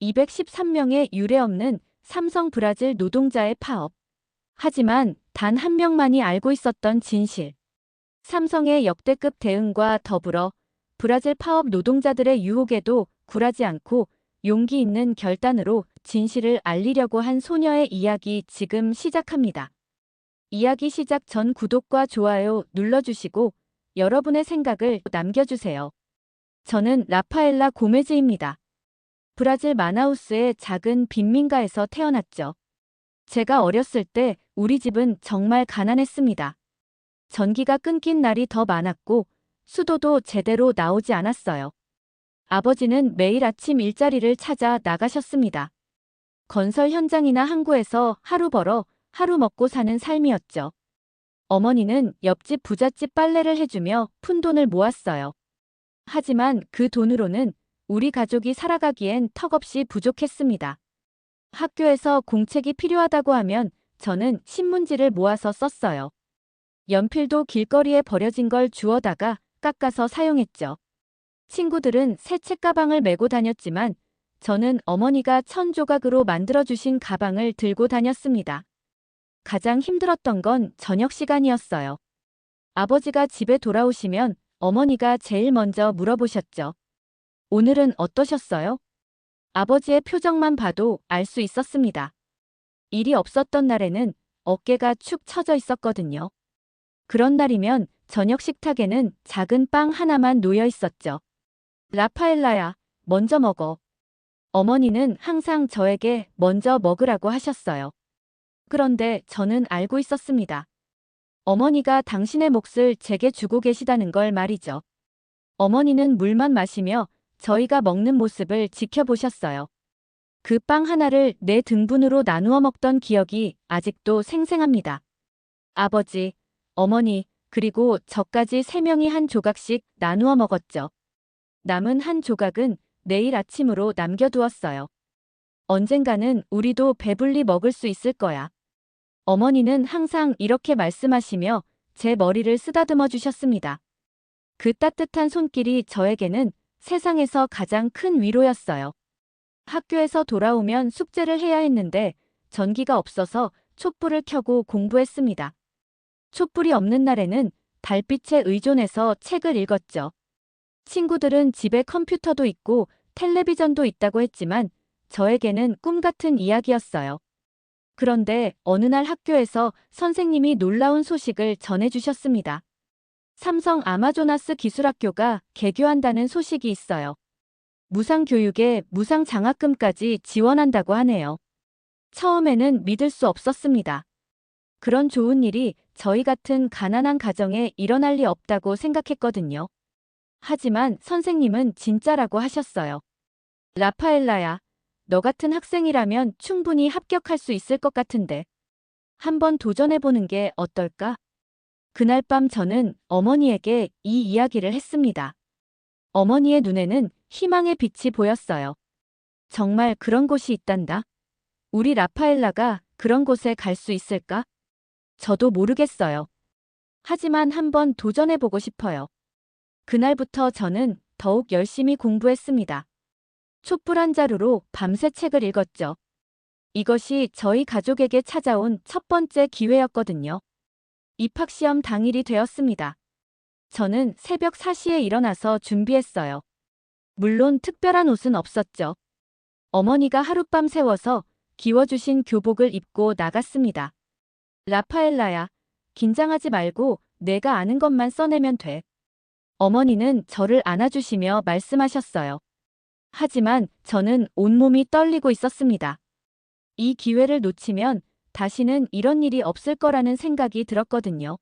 213명의 유례 없는 삼성 브라질 노동자의 파업. 하지만 단 한 명만이 알고 있었던 진실. 삼성의 역대급 대응과 더불어 브라질 파업 노동자들의 유혹에도 굴하지 않고 용기 있는 결단으로 진실을 알리려고 한 소녀의 이야기 지금 시작합니다. 이야기 시작 전 구독과 좋아요 눌러주시고 여러분의 생각을 남겨주세요. 저는 라파엘라 고메즈입니다. 브라질 마나우스의 작은 빈민가에서 태어났죠. 제가 어렸을 때 우리 집은 정말 가난했습니다. 전기가 끊긴 날이 더 많았고 수도도 제대로 나오지 않았어요. 아버지는 매일 아침 일자리를 찾아 나가셨습니다. 건설 현장이나 항구에서 하루 벌어 하루 먹고 사는 삶이었죠. 어머니는 옆집 부잣집 빨래를 해주며 푼돈을 모았어요. 하지만 그 돈으로는 우리 가족이 살아가기엔 턱없이 부족했습니다. 학교에서 공책이 필요하다고 하면 저는 신문지를 모아서 썼어요. 연필도 길거리에 버려진 걸 주워다가 깎아서 사용했죠. 친구들은 새 책가방을 메고 다녔지만 저는 어머니가 천조각으로 만들어주신 가방을 들고 다녔습니다. 가장 힘들었던 건 저녁 시간이었어요. 아버지가 집에 돌아오시면 어머니가 제일 먼저 물어보셨죠. 오늘은 어떠셨어요? 아버지의 표정만 봐도 알 수 있었습니다. 일이 없었던 날에는 어깨가 축 처져 있었거든요. 그런 날이면 저녁 식탁에는 작은 빵 하나만 놓여 있었죠. 라파엘라야, 먼저 먹어. 어머니는 항상 저에게 먼저 먹으라고 하셨어요. 그런데 저는 알고 있었습니다. 어머니가 당신의 몫을 제게 주고 계시다는 걸 말이죠. 어머니는 물만 마시며 저희가 먹는 모습을 지켜보셨어요. 그 빵 하나를 네 등분으로 나누어 먹던 기억이 아직도 생생합니다. 아버지, 어머니, 그리고 저까지 3명이 한 조각씩 나누어 먹었죠. 남은 한 조각은 내일 아침으로 남겨두었어요. 언젠가는 우리도 배불리 먹을 수 있을 거야. 어머니는 항상 이렇게 말씀하시며 제 머리를 쓰다듬어 주셨습니다. 그 따뜻한 손길이 저에게는 세상에서 가장 큰 위로였어요. 학교에서 돌아오면 숙제를 해야 했는데 전기가 없어서 촛불을 켜고 공부했습니다. 촛불이 없는 날에는 달빛에 의존해서 책을 읽었죠. 친구들은 집에 컴퓨터도 있고 텔레비전도 있다고 했지만 저에게는 꿈 같은 이야기였어요. 그런데 어느 날 학교에서 선생님이 놀라운 소식을 전해주셨습니다. 삼성 아마조나스 기술학교가 개교한다는 소식이 있어요. 무상교육에 무상장학금까지 지원한다고 하네요. 처음에는 믿을 수 없었습니다. 그런 좋은 일이 저희 같은 가난한 가정에 일어날 리 없다고 생각했거든요. 하지만 선생님은 진짜라고 하셨어요. 라파엘라야, 너 같은 학생이라면 충분히 합격할 수 있을 것 같은데. 한번 도전해보는 게 어떨까? 그날 밤 저는 어머니에게 이 이야기를 했습니다. 어머니의 눈에는 희망의 빛이 보였어요. 정말 그런 곳이 있단다. 우리 라파엘라가 그런 곳에 갈 수 있을까? 저도 모르겠어요. 하지만 한번 도전해보고 싶어요. 그날부터 저는 더욱 열심히 공부했습니다. 촛불 한 자루로 밤새 책을 읽었죠. 이것이 저희 가족에게 찾아온 첫 번째 기회였거든요. 입학시험 당일이 되었습니다. 저는 새벽 4시에 일어나서 준비했어요. 물론 특별한 옷은 없었죠. 어머니가 하룻밤 새워서 기워주신 교복을 입고 나갔습니다. 라파엘라야, 긴장하지 말고 내가 아는 것만 써내면 돼. 어머니는 저를 안아주시며 말씀하셨어요. 하지만 저는 온몸이 떨리고 있었습니다. 이 기회를 놓치면 다시는 이런 일이 없을 거라는 생각이 들었거든요.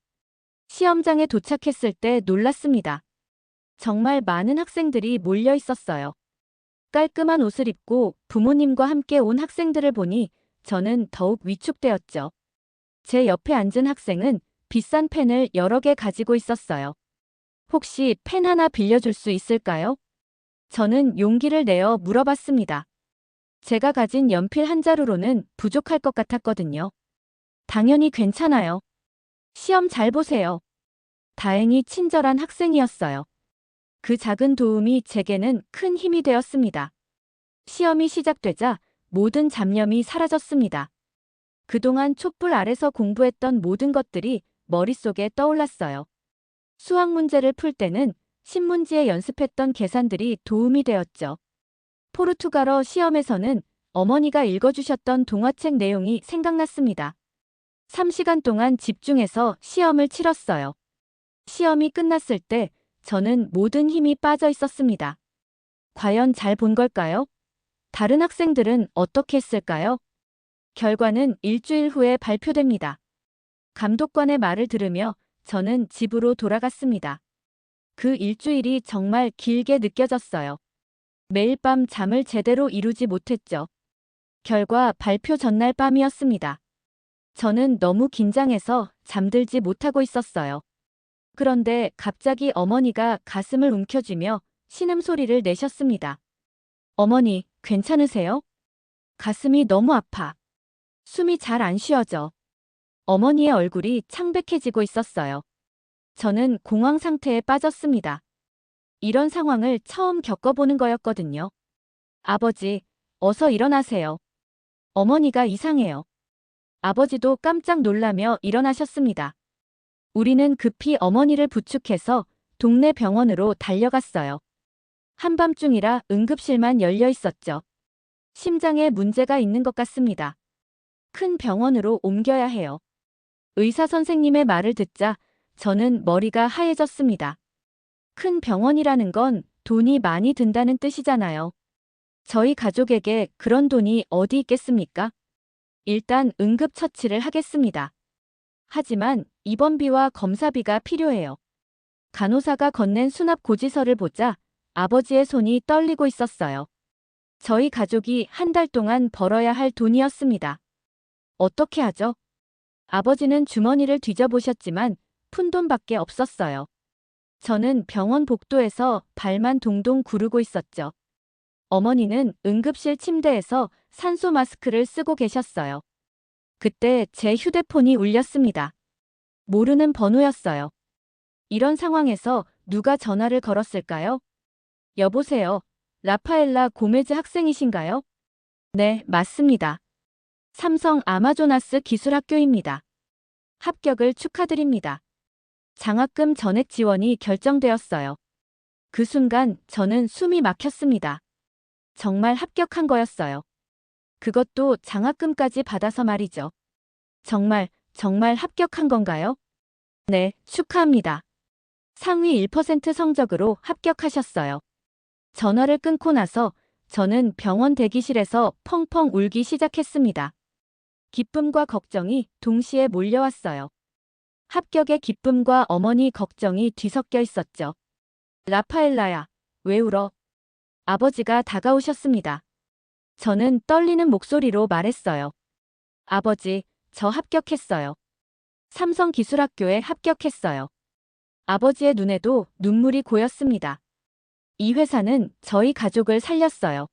시험장에 도착했을 때 놀랐습니다. 정말 많은 학생들이 몰려 있었어요. 깔끔한 옷을 입고 부모님과 함께 온 학생들을 보니 저는 더욱 위축되었죠. 제 옆에 앉은 학생은 비싼 펜을 여러 개 가지고 있었어요. 혹시 펜 하나 빌려줄 수 있을까요? 저는 용기를 내어 물어봤습니다. 제가 가진 연필 한 자루로는 부족할 것 같았거든요. 당연히 괜찮아요. 시험 잘 보세요. 다행히 친절한 학생이었어요. 그 작은 도움이 제게는 큰 힘이 되었습니다. 시험이 시작되자 모든 잡념이 사라졌습니다. 그동안 촛불 아래서 공부했던 모든 것들이 머릿속에 떠올랐어요. 수학 문제를 풀 때는 신문지에 연습했던 계산들이 도움이 되었죠. 포르투갈어 시험에서는 어머니가 읽어주셨던 동화책 내용이 생각났습니다. 3시간 동안 집중해서 시험을 치렀어요. 시험이 끝났을 때 저는 모든 힘이 빠져 있었습니다. 과연 잘 본 걸까요? 다른 학생들은 어떻게 했을까요? 결과는 일주일 후에 발표됩니다. 감독관의 말을 들으며 저는 집으로 돌아갔습니다. 그 일주일이 정말 길게 느껴졌어요. 매일 밤 잠을 제대로 이루지 못했죠. 결과 발표 전날 밤이었습니다. 저는 너무 긴장해서 잠들지 못하고 있었어요. 그런데 갑자기 어머니가 가슴을 움켜쥐며 신음소리를 내셨습니다. 어머니, 괜찮으세요? 가슴이 너무 아파. 숨이 잘 안 쉬어져. 어머니의 얼굴이 창백해지고 있었어요. 저는 공황 상태에 빠졌습니다. 이런 상황을 처음 겪어보는 거였거든요. 아버지, 어서 일어나세요. 어머니가 이상해요. 아버지도 깜짝 놀라며 일어나셨습니다. 우리는 급히 어머니를 부축해서 동네 병원으로 달려갔어요. 한밤중이라 응급실만 열려 있었죠. 심장에 문제가 있는 것 같습니다. 큰 병원으로 옮겨야 해요. 의사 선생님의 말을 듣자 저는 머리가 하얘졌습니다. 큰 병원이라는 건 돈이 많이 든다는 뜻이잖아요. 저희 가족에게 그런 돈이 어디 있겠습니까? 일단 응급처치를 하겠습니다. 하지만 입원비와 검사비가 필요해요. 간호사가 건넨 수납 고지서를 보자 아버지의 손이 떨리고 있었어요. 저희 가족이 한 달 동안 벌어야 할 돈이었습니다. 어떻게 하죠? 아버지는 주머니를 뒤져보셨지만 푼돈밖에 없었어요. 저는 병원 복도에서 발만 동동 구르고 있었죠. 어머니는 응급실 침대에서 산소 마스크를 쓰고 계셨어요. 그때 제 휴대폰이 울렸습니다. 모르는 번호였어요. 이런 상황에서 누가 전화를 걸었을까요? 여보세요. 라파엘라 고메즈 학생이신가요? 네, 맞습니다. 삼성 아마조나스 기술학교입니다. 합격을 축하드립니다. 장학금 전액 지원이 결정되었어요. 그 순간 저는 숨이 막혔습니다. 정말 합격한 거였어요. 그것도 장학금까지 받아서 말이죠. 정말 합격한 건가요? 네, 축하합니다. 상위 1% 성적으로 합격하셨어요. 전화를 끊고 나서 저는 병원 대기실에서 펑펑 울기 시작했습니다. 기쁨과 걱정이 동시에 몰려왔어요. 합격의 기쁨과 어머니 걱정이 뒤섞여 있었죠. 라파엘라야, 왜 울어? 아버지가 다가오셨습니다. 저는 떨리는 목소리로 말했어요. 아버지, 저 합격했어요. 삼성기술학교에 합격했어요. 아버지의 눈에도 눈물이 고였습니다. 이 회사는 저희 가족을 살렸어요.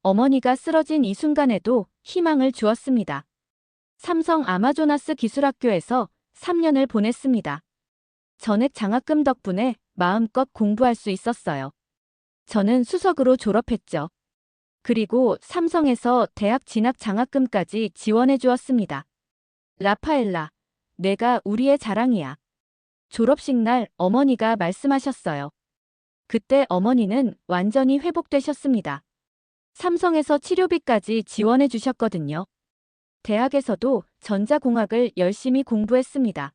어머니가 쓰러진 이 순간에도 희망을 주었습니다. 삼성 아마조나스 기술학교에서 3년을 보냈습니다. 전액 장학금 덕분에 마음껏 공부할 수 있었어요. 저는 수석으로 졸업했죠. 그리고 삼성에서 대학 진학 장학금까지 지원해 주었습니다. 라파엘라, 내가 우리의 자랑이야. 졸업식 날 어머니가 말씀하셨어요. 그때 어머니는 완전히 회복되셨습니다. 삼성에서 치료비까지 지원해 주셨거든요. 대학에서도 전자공학을 열심히 공부했습니다.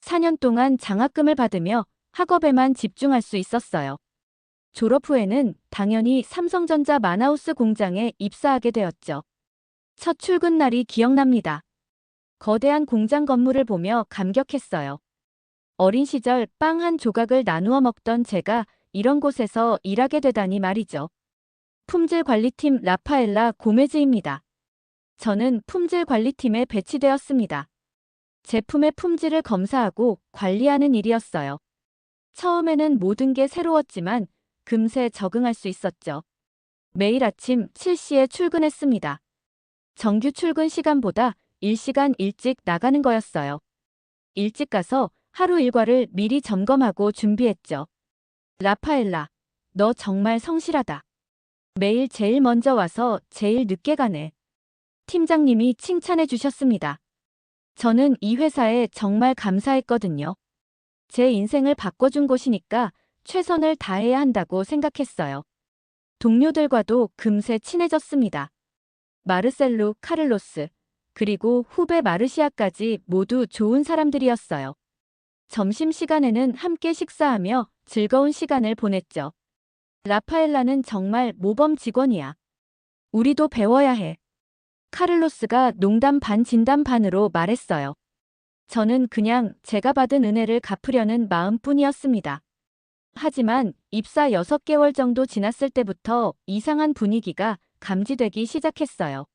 4년 동안 장학금을 받으며 학업에만 집중할 수 있었어요. 졸업 후에는 당연히 삼성전자 마나우스 공장에 입사하게 되었죠. 첫 출근 날이 기억납니다. 거대한 공장 건물을 보며 감격했어요. 어린 시절 빵 한 조각을 나누어 먹던 제가 이런 곳에서 일하게 되다니 말이죠. 품질관리팀 라파엘라 고메즈입니다. 저는 품질관리팀에 배치되었습니다. 제품의 품질을 검사하고 관리하는 일이었어요. 처음에는 모든 게 새로웠지만 금세 적응할 수 있었죠. 매일 아침 7시에 출근했습니다. 정규 출근 시간보다 1시간 일찍 나가는 거였어요. 일찍 가서 하루 일과를 미리 점검하고 준비했죠. 라파엘라, 너 정말 성실하다. 매일 제일 먼저 와서 제일 늦게 가네. 팀장님이 칭찬해 주셨습니다. 저는 이 회사에 정말 감사했거든요. 제 인생을 바꿔준 곳이니까 최선을 다해야 한다고 생각했어요. 동료들과도 금세 친해졌습니다. 마르셀로, 카를로스, 그리고 후배 마르시아까지 모두 좋은 사람들이었어요. 점심시간에는 함께 식사하며 즐거운 시간을 보냈죠. 라파엘라는 정말 모범 직원이야. 우리도 배워야 해. 카를로스가 농담 반 진담 반으로 말했어요. 저는 그냥 제가 받은 은혜를 갚으려는 마음뿐이었습니다. 하지만 입사 6개월 정도 지났을 때부터 이상한 분위기가 감지되기 시작했어요.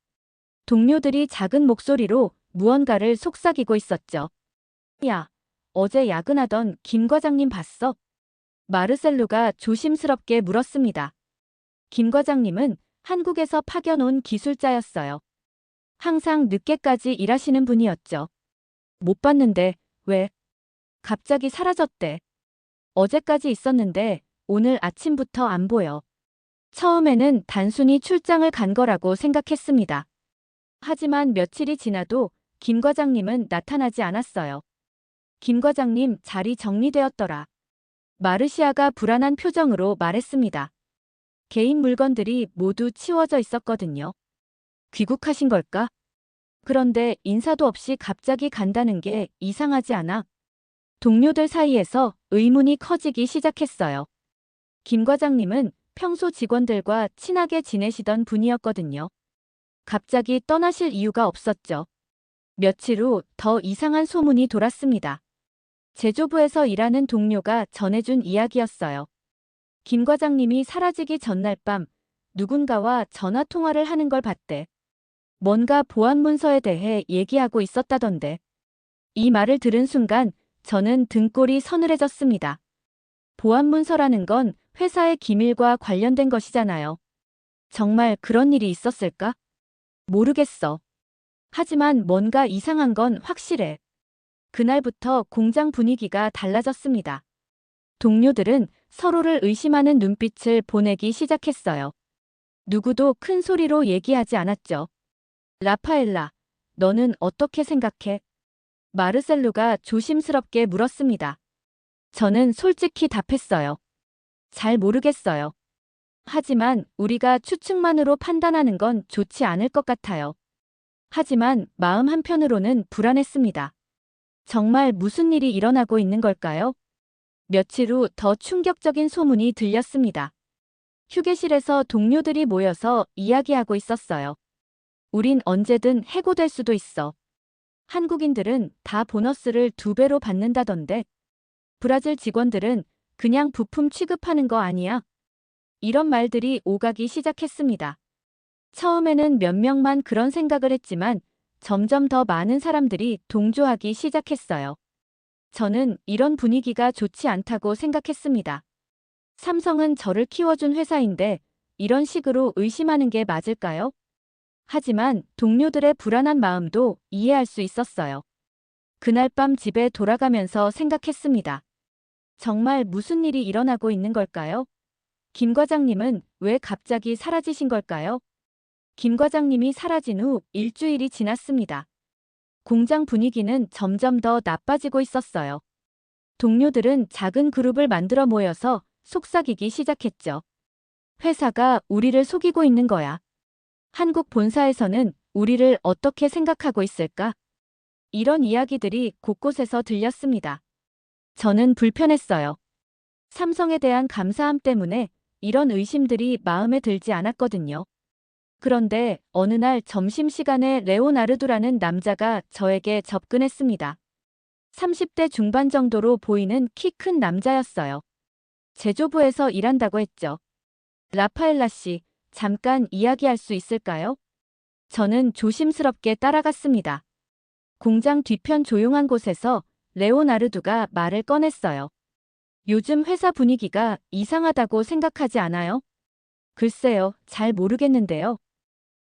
동료들이 작은 목소리로 무언가를 속삭이고 있었죠. 야, 어제 야근하던 김 과장님 봤어? 마르셀루가 조심스럽게 물었습니다. 김 과장님은 한국에서 파견 온 기술자였어요. 항상 늦게까지 일하시는 분이었죠. 못 봤는데 왜? 갑자기 사라졌대. 어제까지 있었는데 오늘 아침부터 안 보여. 처음에는 단순히 출장을 간 거라고 생각했습니다. 하지만 며칠이 지나도 김 과장님은 나타나지 않았어요. 김 과장님 자리 정리되었더라. 마르시아가 불안한 표정으로 말했습니다. 개인 물건들이 모두 치워져 있었거든요. 귀국하신 걸까? 그런데 인사도 없이 갑자기 간다는 게 이상하지 않아? 동료들 사이에서 의문이 커지기 시작했어요. 김 과장님은 평소 직원들과 친하게 지내시던 분이었거든요. 갑자기 떠나실 이유가 없었죠. 며칠 후 더 이상한 소문이 돌았습니다. 제조부에서 일하는 동료가 전해준 이야기였어요. 김 과장님이 사라지기 전날 밤 누군가와 전화 통화를 하는 걸 봤대. 뭔가 보안 문서에 대해 얘기하고 있었다던데. 이 말을 들은 순간 저는 등골이 서늘해졌습니다. 보안 문서라는 건 회사의 기밀과 관련된 것이잖아요. 정말 그런 일이 있었을까? 모르겠어. 하지만 뭔가 이상한 건 확실해. 그날부터 공장 분위기가 달라졌습니다. 동료들은 서로를 의심하는 눈빛을 보내기 시작했어요. 누구도 큰 소리로 얘기하지 않았죠. 라파엘라, 너는 어떻게 생각해? 마르셀루가 조심스럽게 물었습니다. 저는 솔직히 답했어요. 잘 모르겠어요. 하지만 우리가 추측만으로 판단하는 건 좋지 않을 것 같아요. 하지만 마음 한편으로는 불안했습니다. 정말 무슨 일이 일어나고 있는 걸까요? 며칠 후 더 충격적인 소문이 들렸습니다. 휴게실에서 동료들이 모여서 이야기하고 있었어요. 우린 언제든 해고될 수도 있어. 한국인들은 다 보너스를 2배로 받는다던데. 브라질 직원들은 그냥 부품 취급하는 거 아니야? 이런 말들이 오가기 시작했습니다. 처음에는 몇 명만 그런 생각을 했지만 점점 더 많은 사람들이 동조하기 시작했어요. 저는 이런 분위기가 좋지 않다고 생각했습니다. 삼성은 저를 키워준 회사인데 이런 식으로 의심하는 게 맞을까요? 하지만 동료들의 불안한 마음도 이해할 수 있었어요. 그날 밤 집에 돌아가면서 생각했습니다. 정말 무슨 일이 일어나고 있는 걸까요? 김 과장님은 왜 갑자기 사라지신 걸까요? 김 과장님이 사라진 후 일주일이 지났습니다. 공장 분위기는 점점 더 나빠지고 있었어요. 동료들은 작은 그룹을 만들어 모여서 속삭이기 시작했죠. 회사가 우리를 속이고 있는 거야. 한국 본사에서는 우리를 어떻게 생각하고 있을까? 이런 이야기들이 곳곳에서 들렸습니다. 저는 불편했어요. 삼성에 대한 감사함 때문에 이런 의심들이 마음에 들지 않았거든요. 그런데 어느 날 점심시간에 레오나르도라는 남자가 저에게 접근했습니다. 30대 중반 정도로 보이는 키 큰 남자였어요. 제조부에서 일한다고 했죠. 라파엘라 씨, 잠깐 이야기할 수 있을까요? 저는 조심스럽게 따라갔습니다. 공장 뒤편 조용한 곳에서 레오나르도가 말을 꺼냈어요. 요즘 회사 분위기가 이상하다고 생각하지 않아요? 글쎄요, 잘 모르겠는데요.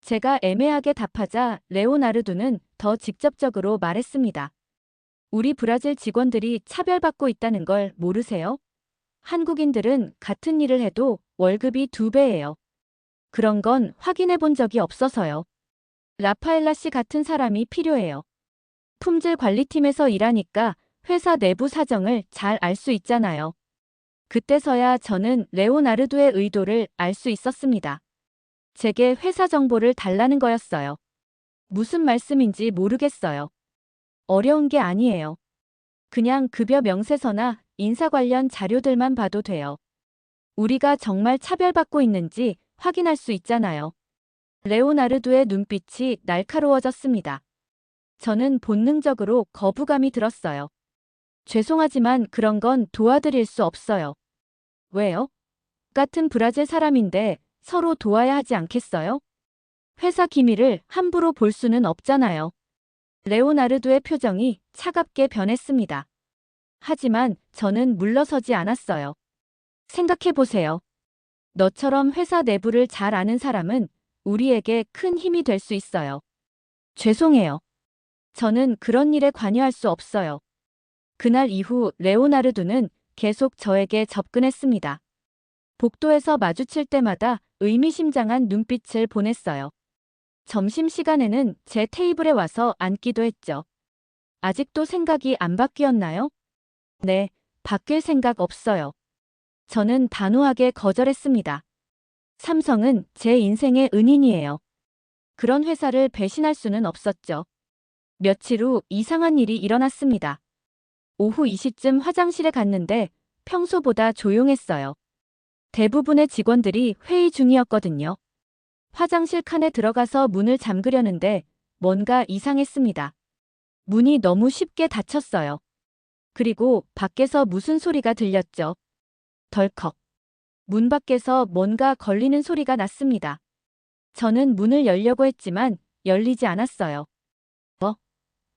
제가 애매하게 답하자 레오나르도는 더 직접적으로 말했습니다. 우리 브라질 직원들이 차별받고 있다는 걸 모르세요? 한국인들은 같은 일을 해도 월급이 2배예요. 그런 건 확인해 본 적이 없어서요. 라파엘라 씨 같은 사람이 필요해요. 품질 관리팀에서 일하니까 회사 내부 사정을 잘 알 수 있잖아요. 그때서야 저는 레오나르도의 의도를 알 수 있었습니다. 제게 회사 정보를 달라는 거였어요. 무슨 말씀인지 모르겠어요. 어려운 게 아니에요. 그냥 급여 명세서나 인사 관련 자료들만 봐도 돼요. 우리가 정말 차별받고 있는지 확인할 수 있잖아요. 레오나르도의 눈빛이 날카로워졌습니다. 저는 본능적으로 거부감이 들었어요. 죄송하지만 그런 건 도와드릴 수 없어요. 왜요? 같은 브라질 사람인데 서로 도와야 하지 않겠어요? 회사 기밀을 함부로 볼 수는 없잖아요. 레오나르도의 표정이 차갑게 변했습니다. 하지만 저는 물러서지 않았어요. 생각해보세요. 너처럼 회사 내부를 잘 아는 사람은 우리에게 큰 힘이 될 수 있어요. 죄송해요. 저는 그런 일에 관여할 수 없어요. 그날 이후 레오나르도는 계속 저에게 접근했습니다. 복도에서 마주칠 때마다 의미심장한 눈빛을 보냈어요. 점심시간에는 제 테이블에 와서 앉기도 했죠. 아직도 생각이 안 바뀌었나요? 네, 바뀔 생각 없어요. 저는 단호하게 거절했습니다. 삼성은 제 인생의 은인이에요. 그런 회사를 배신할 수는 없었죠. 며칠 후 이상한 일이 일어났습니다. 오후 2시쯤 화장실에 갔는데 평소보다 조용했어요. 대부분의 직원들이 회의 중이었거든요. 화장실 칸에 들어가서 문을 잠그려는데 뭔가 이상했습니다. 문이 너무 쉽게 닫혔어요. 그리고 밖에서 무슨 소리가 들렸죠. 덜컥. 문 밖에서 뭔가 걸리는 소리가 났습니다. 저는 문을 열려고 했지만 열리지 않았어요.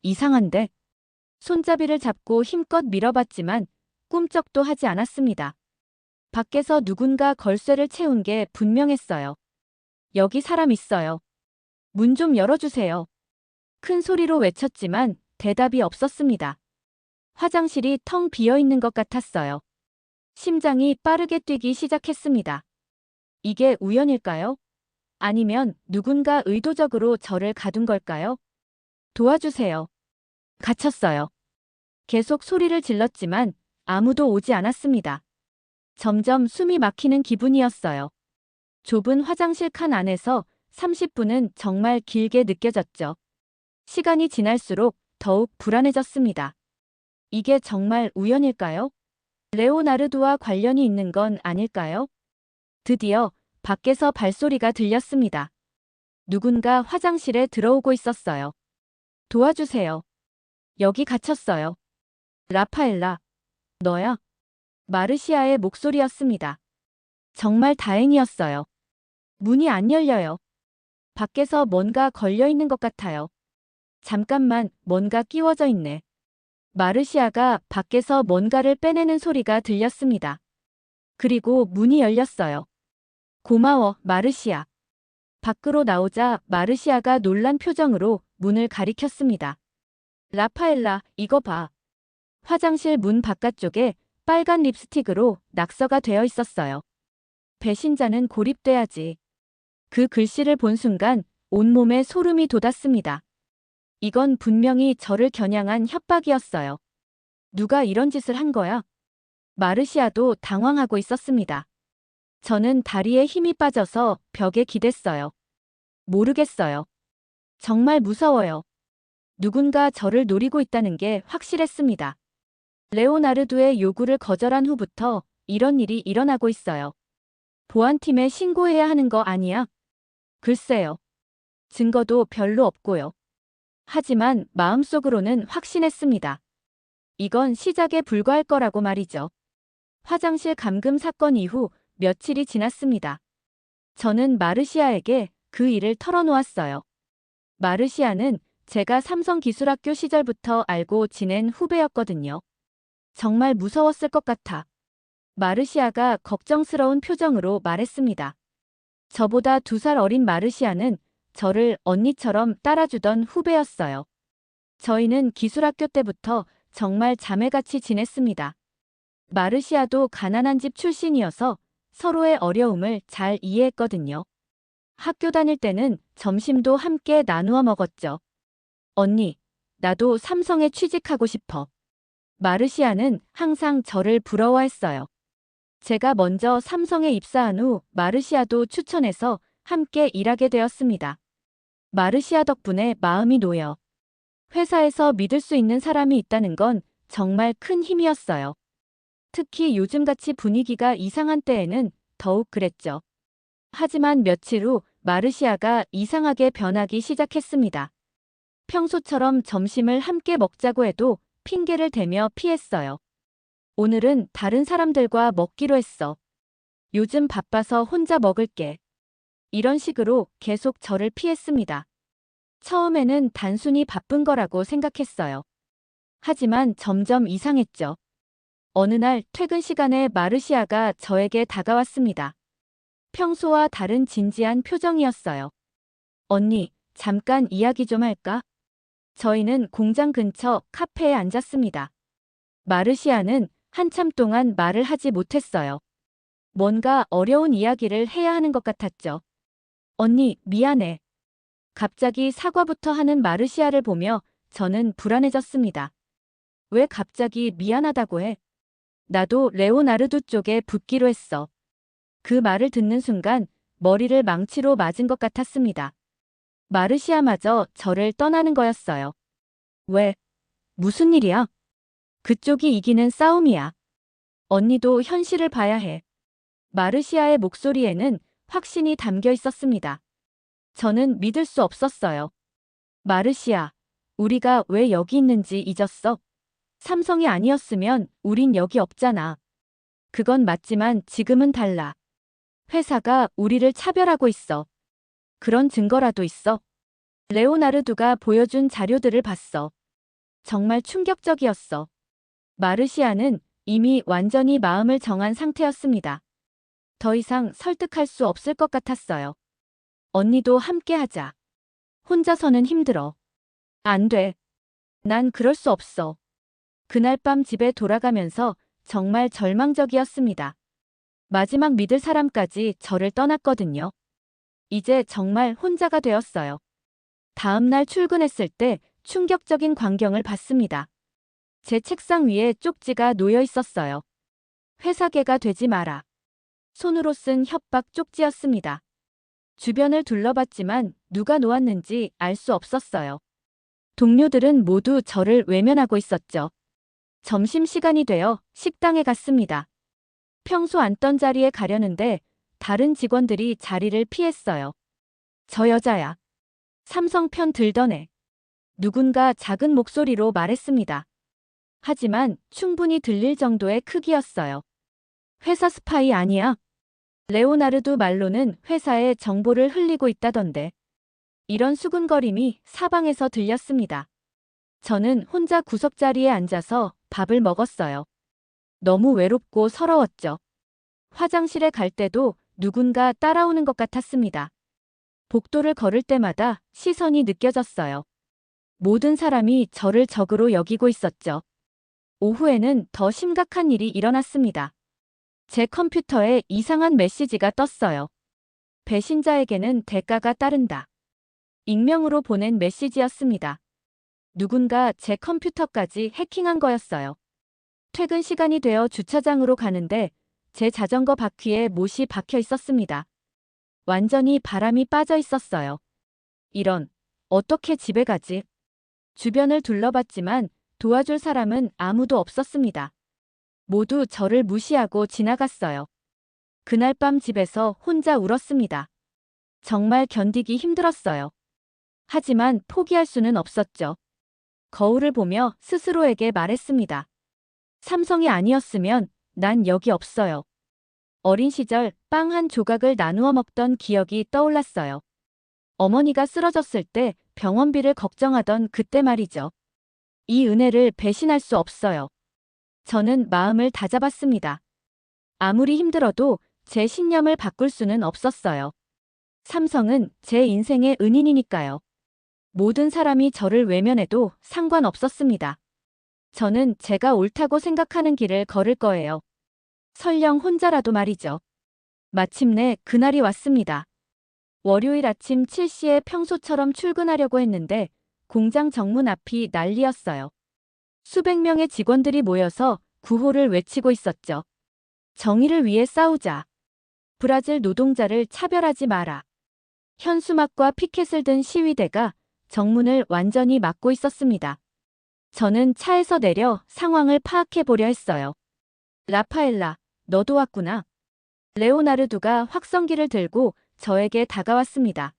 이상한데? 손잡이를 잡고 힘껏 밀어봤지만 꿈쩍도 하지 않았습니다. 밖에서 누군가 걸쇠를 채운 게 분명했어요. 여기 사람 있어요. 문 좀 열어주세요. 큰 소리로 외쳤지만 대답이 없었습니다. 화장실이 텅 비어 있는 것 같았어요. 심장이 빠르게 뛰기 시작했습니다. 이게 우연일까요? 아니면 누군가 의도적으로 저를 가둔 걸까요? 도와주세요. 갇혔어요. 계속 소리를 질렀지만 아무도 오지 않았습니다. 점점 숨이 막히는 기분이었어요. 좁은 화장실 칸 안에서 30분은 정말 길게 느껴졌죠. 시간이 지날수록 더욱 불안해졌습니다. 이게 정말 우연일까요? 레오나르도와 관련이 있는 건 아닐까요? 드디어 밖에서 발소리가 들렸습니다. 누군가 화장실에 들어오고 있었어요. 도와주세요. 여기 갇혔어요. 라파엘라, 너야? 마르시아의 목소리였습니다. 정말 다행이었어요. 문이 안 열려요. 밖에서 뭔가 걸려 있는 것 같아요. 잠깐만, 뭔가 끼워져 있네. 마르시아가 밖에서 뭔가를 빼내는 소리가 들렸습니다. 그리고 문이 열렸어요. 고마워, 마르시아. 밖으로 나오자 마르시아가 놀란 표정으로 문을 가리켰습니다. 라파엘라, 이거 봐. 화장실 문 바깥쪽에 빨간 립스틱으로 낙서가 되어 있었어요. 배신자는 고립돼야지. 그 글씨를 본 순간 온몸에 소름이 돋았습니다. 이건 분명히 저를 겨냥한 협박이었어요. 누가 이런 짓을 한 거야? 마르시아도 당황하고 있었습니다. 저는 다리에 힘이 빠져서 벽에 기댔어요. 모르겠어요. 정말 무서워요. 누군가 저를 노리고 있다는 게 확실했습니다. 레오나르도의 요구를 거절한 후부터 이런 일이 일어나고 있어요. 보안팀에 신고해야 하는 거 아니야? 글쎄요. 증거도 별로 없고요. 하지만 마음속으로는 확신했습니다. 이건 시작에 불과할 거라고 말이죠. 화장실 감금 사건 이후 며칠이 지났습니다. 저는 마르시아에게 그 일을 털어놓았어요. 마르시아는 제가 삼성기술학교 시절부터 알고 지낸 후배였거든요. 정말 무서웠을 것 같아. 마르시아가 걱정스러운 표정으로 말했습니다. 저보다 2살 어린 마르시아는 저를 언니처럼 따라주던 후배였어요. 저희는 기술학교 때부터 정말 자매같이 지냈습니다. 마르시아도 가난한 집 출신이어서 서로의 어려움을 잘 이해했거든요. 학교 다닐 때는 점심도 함께 나누어 먹었죠. 언니, 나도 삼성에 취직하고 싶어. 마르시아는 항상 저를 부러워했어요. 제가 먼저 삼성에 입사한 후 마르시아도 추천해서 함께 일하게 되었습니다. 마르시아 덕분에 마음이 놓여 회사에서 믿을 수 있는 사람이 있다는 건 정말 큰 힘이었어요. 특히 요즘같이 분위기가 이상한 때에는 더욱 그랬죠. 하지만 며칠 후 마르시아가 이상하게 변하기 시작했습니다. 평소처럼 점심을 함께 먹자고 해도 핑계를 대며 피했어요. 오늘은 다른 사람들과 먹기로 했어. 요즘 바빠서 혼자 먹을게. 이런 식으로 계속 저를 피했습니다. 처음에는 단순히 바쁜 거라고 생각했어요. 하지만 점점 이상했죠. 어느 날 퇴근 시간에 마르시아가 저에게 다가왔습니다. 평소와 다른 진지한 표정이었어요. 언니, 잠깐 이야기 좀 할까? 저희는 공장 근처 카페에 앉았습니다. 마르시아는 한참 동안 말을 하지 못했어요. 뭔가 어려운 이야기를 해야 하는 것 같았죠. 언니, 미안해. 갑자기 사과부터 하는 마르시아를 보며 저는 불안해졌습니다. 왜 갑자기 미안하다고 해? 나도 레오나르도 쪽에 붙기로 했어. 그 말을 듣는 순간 머리를 망치로 맞은 것 같았습니다. 마르시아마저 저를 떠나는 거였어요. 왜? 무슨 일이야? 그쪽이 이기는 싸움이야. 언니도 현실을 봐야 해. 마르시아의 목소리에는 확신이 담겨 있었습니다. 저는 믿을 수 없었어요. 마르시아, 우리가 왜 여기 있는지 잊었어? 삼성이 아니었으면 우린 여기 없잖아. 그건 맞지만 지금은 달라. 회사가 우리를 차별하고 있어. 그런 증거라도 있어? 레오나르도가 보여준 자료들을 봤어. 정말 충격적이었어. 마르시아는 이미 완전히 마음을 정한 상태였습니다. 더 이상 설득할 수 없을 것 같았어요. 언니도 함께 하자. 혼자서는 힘들어. 안 돼. 난 그럴 수 없어. 그날 밤 집에 돌아가면서 정말 절망적이었습니다. 마지막 믿을 사람까지 저를 떠났거든요. 이제 정말 혼자가 되었어요. 다음 날 출근했을 때 충격적인 광경을 봤습니다. 제 책상 위에 쪽지가 놓여 있었어요. 회사계가 되지 마라. 손으로 쓴 협박 쪽지였습니다. 주변을 둘러봤지만 누가 놓았는지 알 수 없었어요. 동료들은 모두 저를 외면하고 있었죠. 점심시간이 되어 식당에 갔습니다. 평소 앉던 자리에 가려는데 다른 직원들이 자리를 피했어요. 저 여자야. 삼성 편 들던 애. 누군가 작은 목소리로 말했습니다. 하지만 충분히 들릴 정도의 크기였어요. 회사 스파이 아니야? 레오나르도 말로는 회사에 정보를 흘리고 있다던데. 이런 수군거림이 사방에서 들렸습니다. 저는 혼자 구석자리에 앉아서 밥을 먹었어요. 너무 외롭고 서러웠죠. 화장실에 갈 때도 누군가 따라오는 것 같았습니다. 복도를 걸을 때마다 시선이 느껴졌어요. 모든 사람이 저를 적으로 여기고 있었죠. 오후에는 더 심각한 일이 일어났습니다. 제 컴퓨터에 이상한 메시지가 떴어요. 배신자에게는 대가가 따른다. 익명으로 보낸 메시지였습니다. 누군가 제 컴퓨터까지 해킹한 거였어요. 퇴근 시간이 되어 주차장으로 가는데 제 자전거 바퀴에 못이 박혀 있었습니다. 완전히 바람이 빠져 있었어요. 이런, 어떻게 집에 가지? 주변을 둘러봤지만 도와줄 사람은 아무도 없었습니다. 모두 저를 무시하고 지나갔어요. 그날 밤 집에서 혼자 울었습니다. 정말 견디기 힘들었어요. 하지만 포기할 수는 없었죠. 거울을 보며 스스로에게 말했습니다. 삼성이 아니었으면 난 여기 없어요. 어린 시절 빵 한 조각을 나누어 먹던 기억이 떠올랐어요. 어머니가 쓰러졌을 때 병원비를 걱정하던 그때 말이죠. 이 은혜를 배신할 수 없어요. 저는 마음을 다잡았습니다. 아무리 힘들어도 제 신념을 바꿀 수는 없었어요. 삼성은 제 인생의 은인이니까요. 모든 사람이 저를 외면해도 상관없었습니다. 저는 제가 옳다고 생각하는 길을 걸을 거예요. 설령 혼자라도 말이죠. 마침내 그날이 왔습니다. 월요일 아침 7시에 평소처럼 출근하려고 했는데 공장 정문 앞이 난리였어요. 수백 명의 직원들이 모여서 구호를 외치고 있었죠. 정의를 위해 싸우자. 브라질 노동자를 차별하지 마라. 현수막과 피켓을 든 시위대가 정문을 완전히 막고 있었습니다. 저는 차에서 내려 상황을 파악해 보려 했어요. 라파엘라, 너도 왔구나. 레오나르도가 확성기를 들고 저에게 다가왔습니다.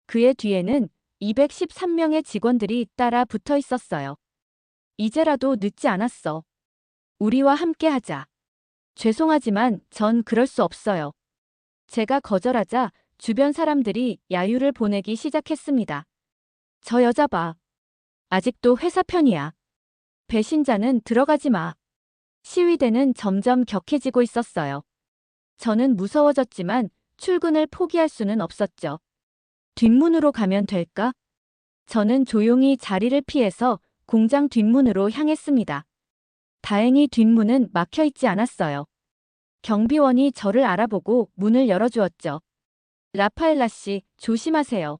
그의 뒤에는 213명의 직원들이 따라 붙어 있었어요. 이제라도 늦지 않았어. 우리와 함께 하자. 죄송하지만 전 그럴 수 없어요. 제가 거절하자 주변 사람들이 야유를 보내기 시작했습니다. 저 여자 봐. 아직도 회사 편이야. 배신자는 들어가지 마. 시위대는 점점 격해지고 있었어요. 저는 무서워졌지만 출근을 포기할 수는 없었죠. 뒷문으로 가면 될까? 저는 조용히 자리를 피해서 공장 뒷문으로 향했습니다. 다행히 뒷문은 막혀 있지 않았어요. 경비원이 저를 알아보고 문을 열어주었죠. 라파엘라 씨, 조심하세요.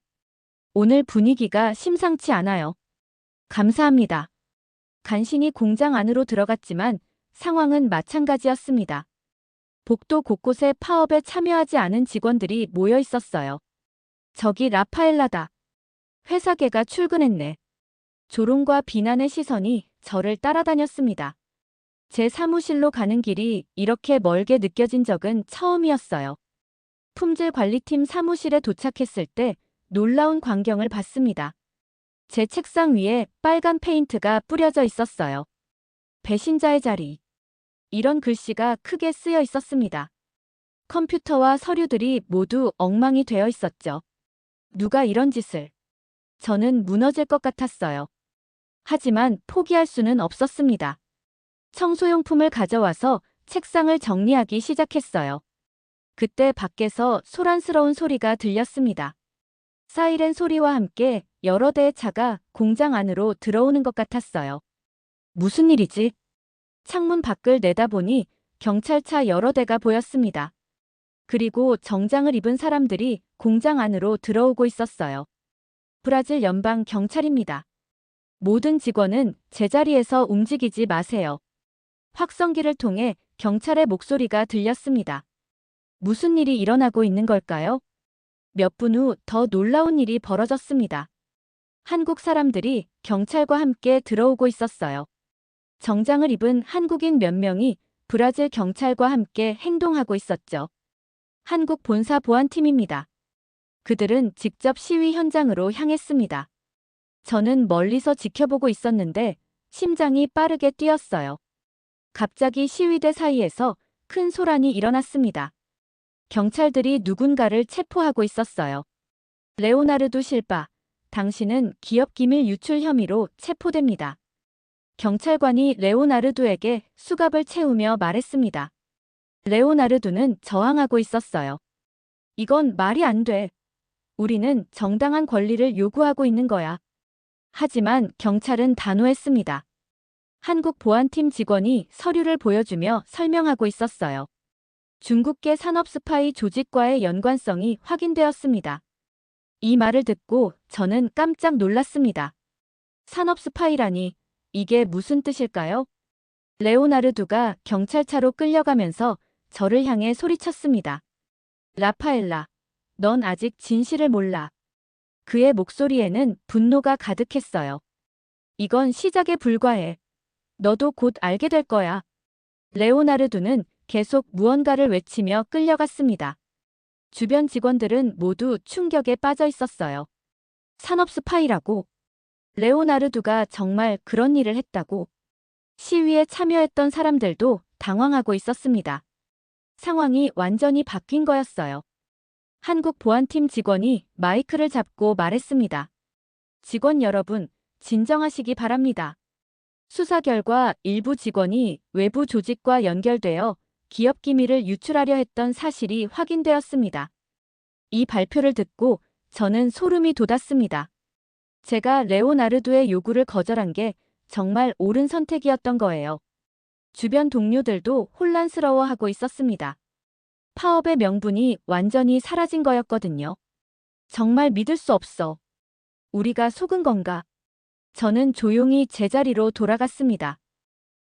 오늘 분위기가 심상치 않아요. 감사합니다. 간신히 공장 안으로 들어갔지만 상황은 마찬가지였습니다. 복도 곳곳에 파업에 참여하지 않은 직원들이 모여 있었어요. 저기 라파엘라다. 회사계가 출근했네. 조롱과 비난의 시선이 저를 따라다녔습니다. 제 사무실로 가는 길이 이렇게 멀게 느껴진 적은 처음이었어요. 품질관리팀 사무실에 도착했을 때 놀라운 광경을 봤습니다. 제 책상 위에 빨간 페인트가 뿌려져 있었어요. 배신자의 자리. 이런 글씨가 크게 쓰여 있었습니다. 컴퓨터와 서류들이 모두 엉망이 되어 있었죠. 누가 이런 짓을. 저는 무너질 것 같았어요. 하지만 포기할 수는 없었습니다. 청소용품을 가져와서 책상을 정리하기 시작했어요. 그때 밖에서 소란스러운 소리가 들렸습니다. 사이렌 소리와 함께 여러 대의 차가 공장 안으로 들어오는 것 같았어요. 무슨 일이지? 창문 밖을 내다보니 경찰차 여러 대가 보였습니다. 그리고 정장을 입은 사람들이 공장 안으로 들어오고 있었어요. 브라질 연방 경찰입니다. 모든 직원은 제자리에서 움직이지 마세요. 확성기를 통해 경찰의 목소리가 들렸습니다. 무슨 일이 일어나고 있는 걸까요? 몇 분 후 더 놀라운 일이 벌어졌습니다. 한국 사람들이 경찰과 함께 들어오고 있었어요. 정장을 입은 한국인 몇 명이 브라질 경찰과 함께 행동하고 있었죠. 한국 본사 보안팀입니다. 그들은 직접 시위 현장으로 향했습니다. 저는 멀리서 지켜보고 있었는데 심장이 빠르게 뛰었어요. 갑자기 시위대 사이에서 큰 소란이 일어났습니다. 경찰들이 누군가를 체포하고 있었어요. 레오나르도 실바, 당신은 기업 기밀 유출 혐의로 체포됩니다. 경찰관이 레오나르도에게 수갑을 채우며 말했습니다. 레오나르도는 저항하고 있었어요. 이건 말이 안 돼. 우리는 정당한 권리를 요구하고 있는 거야. 하지만 경찰은 단호했습니다. 한국 보안팀 직원이 서류를 보여주며 설명하고 있었어요. 중국계 산업 스파이 조직과의 연관성이 확인되었습니다. 이 말을 듣고 저는 깜짝 놀랐습니다. 산업 스파이라니, 이게 무슨 뜻일까요? 레오나르도가 경찰차로 끌려가면서 저를 향해 소리쳤습니다. 라파엘라, 넌 아직 진실을 몰라. 그의 목소리에는 분노가 가득했어요. 이건 시작에 불과해. 너도 곧 알게 될 거야. 레오나르도는 계속 무언가를 외치며 끌려갔습니다. 주변 직원들은 모두 충격에 빠져 있었어요. 산업 스파이라고? 레오나르도가 정말 그런 일을 했다고? 시위에 참여했던 사람들도 당황하고 있었습니다. 상황이 완전히 바뀐 거였어요. 한국 보안팀 직원이 마이크를 잡고 말했습니다. 직원 여러분, 진정하시기 바랍니다. 수사 결과 일부 직원이 외부 조직과 연결되어 기업 기밀을 유출하려 했던 사실이 확인되었습니다. 이 발표를 듣고 저는 소름이 돋았습니다. 제가 레오나르도의 요구를 거절한 게 정말 옳은 선택이었던 거예요. 주변 동료들도 혼란스러워하고 있었습니다. 파업의 명분이 완전히 사라진 거였거든요. 정말 믿을 수 없어. 우리가 속은 건가? 저는 조용히 제자리로 돌아갔습니다.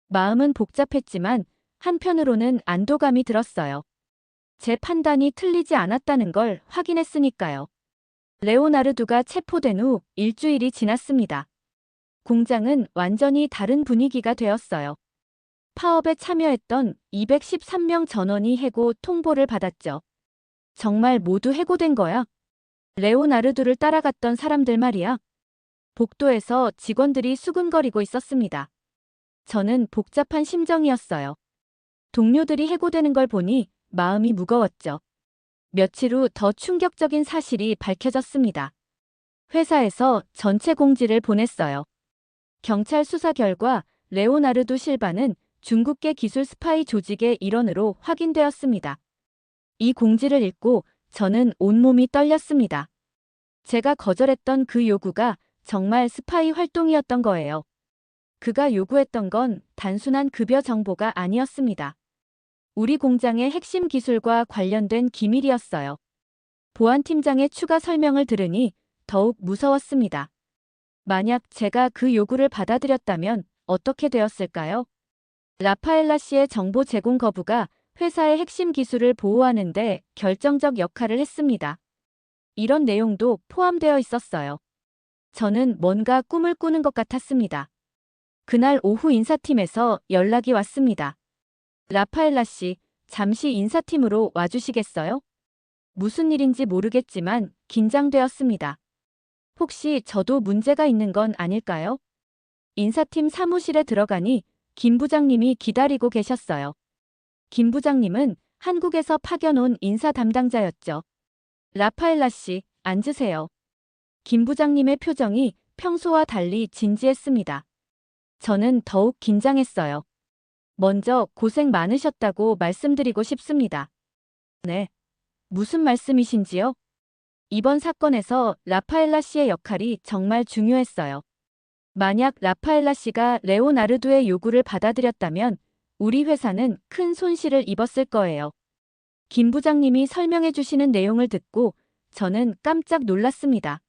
마음은 복잡했지만 한편으로는 안도감이 들었어요. 제 판단이 틀리지 않았다는 걸 확인했으니까요. 레오나르도가 체포된 후 일주일이 지났습니다. 공장은 완전히 다른 분위기가 되었어요. 파업에 참여했던 213명 전원이 해고 통보를 받았죠. 정말 모두 해고된 거야? 레오나르도를 따라갔던 사람들 말이야. 복도에서 직원들이 수군거리고 있었습니다. 저는 복잡한 심정이었어요. 동료들이 해고되는 걸 보니 마음이 무거웠죠. 며칠 후 더 충격적인 사실이 밝혀졌습니다. 회사에서 전체 공지를 보냈어요. 경찰 수사 결과 레오나르도 실바는 중국계 기술 스파이 조직의 일원으로 확인되었습니다. 이 공지를 읽고 저는 온몸이 떨렸습니다. 제가 거절했던 그 요구가 정말 스파이 활동이었던 거예요. 그가 요구했던 건 단순한 급여 정보가 아니었습니다. 우리 공장의 핵심 기술과 관련된 기밀이었어요. 보안팀장의 추가 설명을 들으니 더욱 무서웠습니다. 만약 제가 그 요구를 받아들였다면 어떻게 되었을까요? 라파엘라 씨의 정보 제공 거부가 회사의 핵심 기술을 보호하는 데 결정적 역할을 했습니다. 이런 내용도 포함되어 있었어요. 저는 뭔가 꿈을 꾸는 것 같았습니다. 그날 오후 인사팀에서 연락이 왔습니다. 라파엘라 씨, 잠시 인사팀으로 와주시겠어요? 무슨 일인지 모르겠지만 긴장되었습니다. 혹시 저도 문제가 있는 건 아닐까요? 인사팀 사무실에 들어가니 김 부장님이 기다리고 계셨어요. 김 부장님은 한국에서 파견 온 인사 담당자였죠. 라파엘라 씨, 앉으세요. 김 부장님의 표정이 평소와 달리 진지했습니다. 저는 더욱 긴장했어요. 먼저 고생 많으셨다고 말씀드리고 싶습니다. 네. 무슨 말씀이신지요? 이번 사건에서 라파엘라 씨의 역할이 정말 중요했어요. 만약 라파엘라 씨가 레오나르도의 요구를 받아들였다면 우리 회사는 큰 손실을 입었을 거예요. 김 부장님이 설명해 주시는 내용을 듣고 저는 깜짝 놀랐습니다.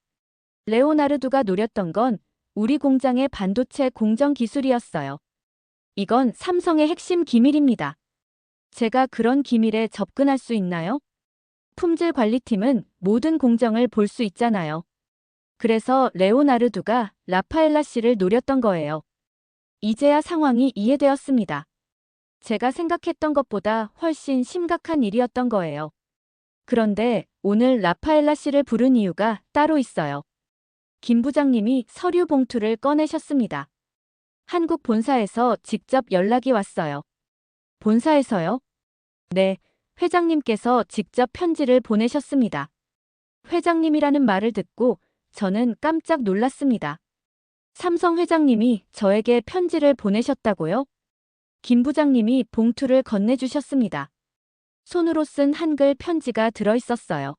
레오나르도가 노렸던 건 우리 공장의 반도체 공정 기술이었어요. 이건 삼성의 핵심 기밀입니다. 제가 그런 기밀에 접근할 수 있나요? 품질 관리팀은 모든 공정을 볼 수 있잖아요. 그래서 레오나르도가 라파엘라 씨를 노렸던 거예요. 이제야 상황이 이해되었습니다. 제가 생각했던 것보다 훨씬 심각한 일이었던 거예요. 그런데 오늘 라파엘라 씨를 부른 이유가 따로 있어요. 김 부장님이 서류 봉투를 꺼내셨습니다. 한국 본사에서 직접 연락이 왔어요. 본사에서요? 네, 회장님께서 직접 편지를 보내셨습니다. 회장님이라는 말을 듣고 저는 깜짝 놀랐습니다. 삼성 회장님이 저에게 편지를 보내셨다고요? 김 부장님이 봉투를 건네주셨습니다. 손으로 쓴 한글 편지가 들어있었어요.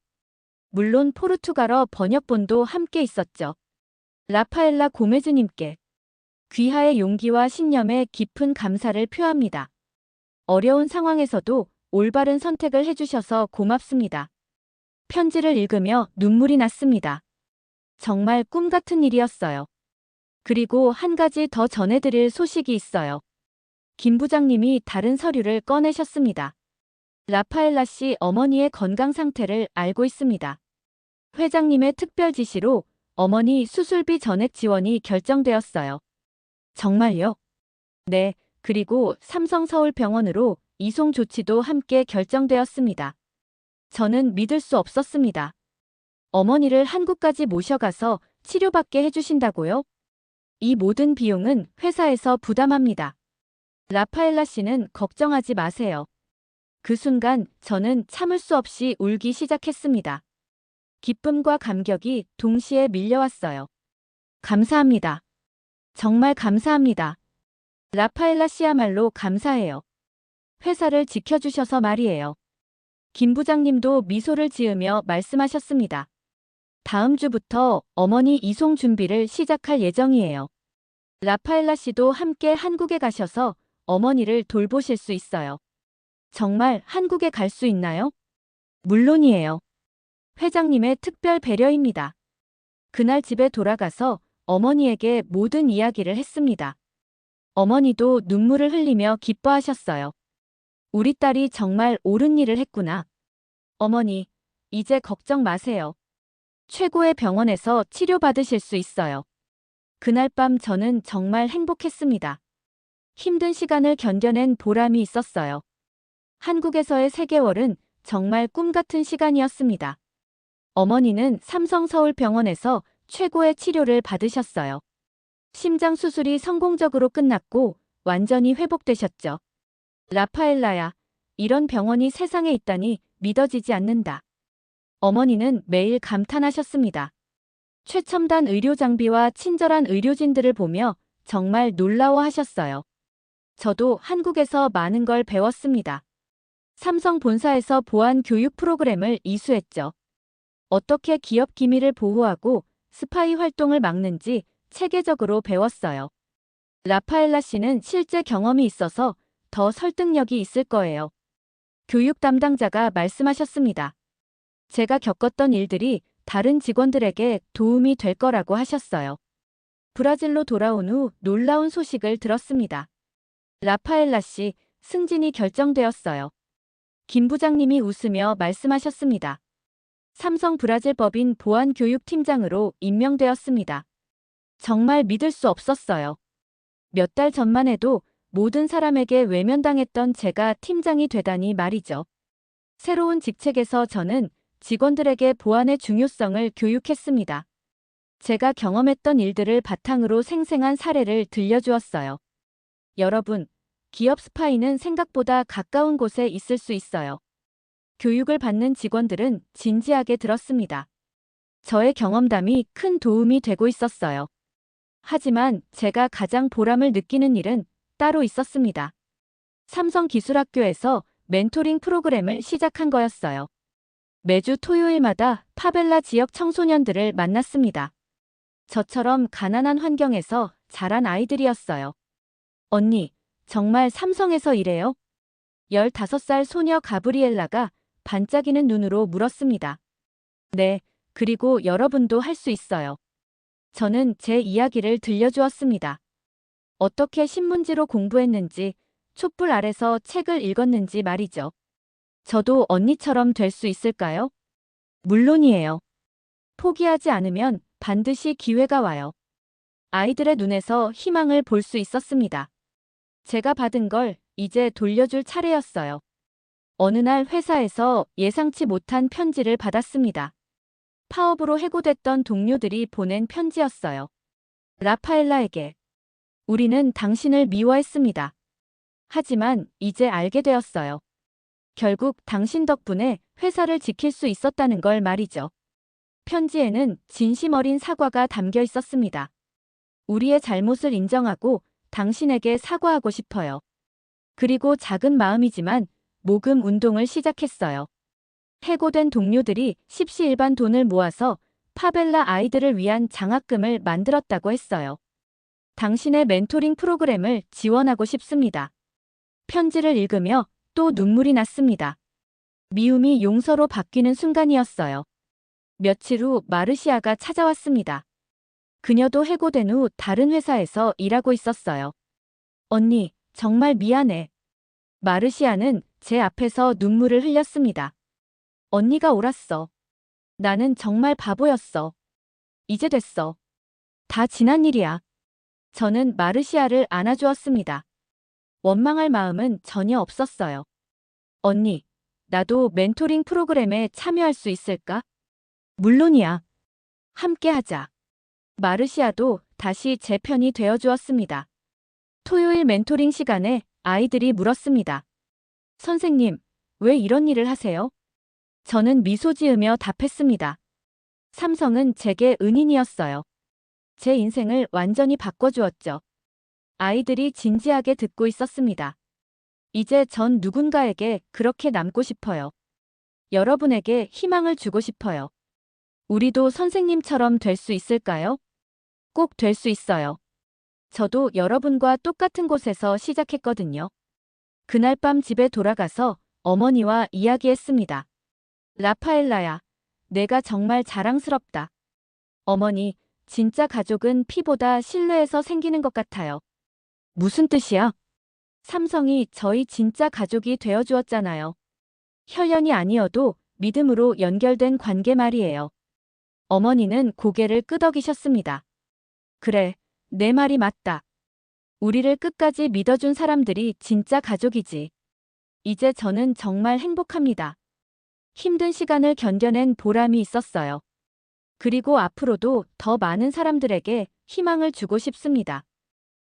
물론 포르투갈어 번역본도 함께 있었죠. 라파엘라 고메즈님께 귀하의 용기와 신념에 깊은 감사를 표합니다. 어려운 상황에서도 올바른 선택을 해주셔서 고맙습니다. 편지를 읽으며 눈물이 났습니다. 정말 꿈 같은 일이었어요. 그리고 한 가지 더 전해드릴 소식이 있어요. 김 부장님이 다른 서류를 꺼내셨습니다. 라파엘라 씨 어머니의 건강 상태를 알고 있습니다. 회장님의 특별 지시로 어머니 수술비 전액 지원이 결정되었어요. 정말요? 네, 그리고 삼성 서울병원으로 이송 조치도 함께 결정되었습니다. 저는 믿을 수 없었습니다. 어머니를 한국까지 모셔가서 치료받게 해주신다고요? 이 모든 비용은 회사에서 부담합니다. 라파엘라 씨는 걱정하지 마세요. 그 순간 저는 참을 수 없이 울기 시작했습니다. 기쁨과 감격이 동시에 밀려왔어요. 감사합니다. 정말 감사합니다. 라파엘라 씨야말로 감사해요. 회사를 지켜주셔서 말이에요. 김 부장님도 미소를 지으며 말씀하셨습니다. 다음 주부터 어머니 이송 준비를 시작할 예정이에요. 라파엘라 씨도 함께 한국에 가셔서 어머니를 돌보실 수 있어요. 정말 한국에 갈 수 있나요? 물론이에요. 회장님의 특별 배려입니다. 그날 집에 돌아가서 어머니에게 모든 이야기를 했습니다. 어머니도 눈물을 흘리며 기뻐하셨어요. 우리 딸이 정말 옳은 일을 했구나. 어머니, 이제 걱정 마세요. 최고의 병원에서 치료받으실 수 있어요. 그날 밤 저는 정말 행복했습니다. 힘든 시간을 견뎌낸 보람이 있었어요. 한국에서의 3개월은 정말 꿈 같은 시간이었습니다. 어머니는 삼성서울병원에서 최고의 치료를 받으셨어요. 심장 수술이 성공적으로 끝났고 완전히 회복되셨죠. 라파엘라야, 이런 병원이 세상에 있다니 믿어지지 않는다. 어머니는 매일 감탄하셨습니다. 최첨단 의료 장비와 친절한 의료진들을 보며 정말 놀라워하셨어요. 저도 한국에서 많은 걸 배웠습니다. 삼성 본사에서 보안 교육 프로그램을 이수했죠. 어떻게 기업 기밀을 보호하고 스파이 활동을 막는지 체계적으로 배웠어요. 라파엘라 씨는 실제 경험이 있어서 더 설득력이 있을 거예요. 교육 담당자가 말씀하셨습니다. 제가 겪었던 일들이 다른 직원들에게 도움이 될 거라고 하셨어요. 브라질로 돌아온 후 놀라운 소식을 들었습니다. 라파엘라 씨, 승진이 결정되었어요. 김 부장님이 웃으며 말씀하셨습니다. 삼성 브라질 법인 보안교육팀장으로 임명되었습니다. 정말 믿을 수 없었어요. 몇 달 전만 해도 모든 사람에게 외면당했던 제가 팀장이 되다니 말이죠. 새로운 직책에서 저는 직원들에게 보안의 중요성을 교육했습니다. 제가 경험했던 일들을 바탕으로 생생한 사례를 들려주었어요. 여러분, 기업 스파이는 생각보다 가까운 곳에 있을 수 있어요. 교육을 받는 직원들은 진지하게 들었습니다. 저의 경험담이 큰 도움이 되고 있었어요. 하지만 제가 가장 보람을 느끼는 일은 따로 있었습니다. 삼성기술학교에서 멘토링 프로그램을 시작한 거였어요. 매주 토요일마다 파벨라 지역 청소년들을 만났습니다. 저처럼 가난한 환경에서 자란 아이들이었어요. 언니, 정말 삼성에서 일해요? 15살 소녀 가브리엘라가 반짝이는 눈으로 물었습니다. 네, 그리고 여러분도 할 수 있어요. 저는 제 이야기를 들려주었습니다. 어떻게 신문지로 공부했는지, 촛불 아래서 책을 읽었는지 말이죠. 저도 언니처럼 될 수 있을까요? 물론이에요. 포기하지 않으면 반드시 기회가 와요. 아이들의 눈에서 희망을 볼 수 있었습니다. 제가 받은 걸 이제 돌려줄 차례였어요. 어느 날 회사에서 예상치 못한 편지를 받았습니다. 파업으로 해고됐던 동료들이 보낸 편지였어요. 라파엘라에게. 우리는 당신을 미워했습니다. 하지만 이제 알게 되었어요. 결국 당신 덕분에 회사를 지킬 수 있었다는 걸 말이죠. 편지에는 진심 어린 사과가 담겨 있었습니다. 우리의 잘못을 인정하고 당신에게 사과하고 싶어요. 그리고 작은 마음이지만 모금 운동을 시작했어요. 해고된 동료들이 십시일반 돈을 모아서 파벨라 아이들을 위한 장학금을 만들었다고 했어요. 당신의 멘토링 프로그램을 지원하고 싶습니다. 편지를 읽으며 또 눈물이 났습니다. 미움이 용서로 바뀌는 순간이었어요. 며칠 후 마르시아가 찾아왔습니다. 그녀도 해고된 후 다른 회사에서 일하고 있었어요. 언니, 정말 미안해. 마르시아는 제 앞에서 눈물을 흘렸습니다. 언니가 옳았어. 나는 정말 바보였어. 이제 됐어. 다 지난 일이야. 저는 마르시아를 안아주었습니다. 원망할 마음은 전혀 없었어요. 언니, 나도 멘토링 프로그램에 참여할 수 있을까? 물론이야. 함께 하자. 마르시아도 다시 제 편이 되어주었습니다. 토요일 멘토링 시간에 아이들이 물었습니다. 선생님, 왜 이런 일을 하세요? 저는 미소 지으며 답했습니다. 삼성은 제게 은인이었어요. 제 인생을 완전히 바꿔주었죠. 아이들이 진지하게 듣고 있었습니다. 이제 전 누군가에게 그렇게 남고 싶어요. 여러분에게 희망을 주고 싶어요. 우리도 선생님처럼 될 수 있을까요? 꼭 될 수 있어요. 저도 여러분과 똑같은 곳에서 시작했거든요. 그날 밤 집에 돌아가서 어머니와 이야기했습니다. 라파엘라야, 내가 정말 자랑스럽다. 어머니, 진짜 가족은 피보다 신뢰에서 생기는 것 같아요. 무슨 뜻이야? 삼성이 저희 진짜 가족이 되어주었잖아요. 혈연이 아니어도 믿음으로 연결된 관계 말이에요. 어머니는 고개를 끄덕이셨습니다. 그래, 내 말이 맞다. 우리를 끝까지 믿어준 사람들이 진짜 가족이지. 이제 저는 정말 행복합니다. 힘든 시간을 견뎌낸 보람이 있었어요. 그리고 앞으로도 더 많은 사람들에게 희망을 주고 싶습니다.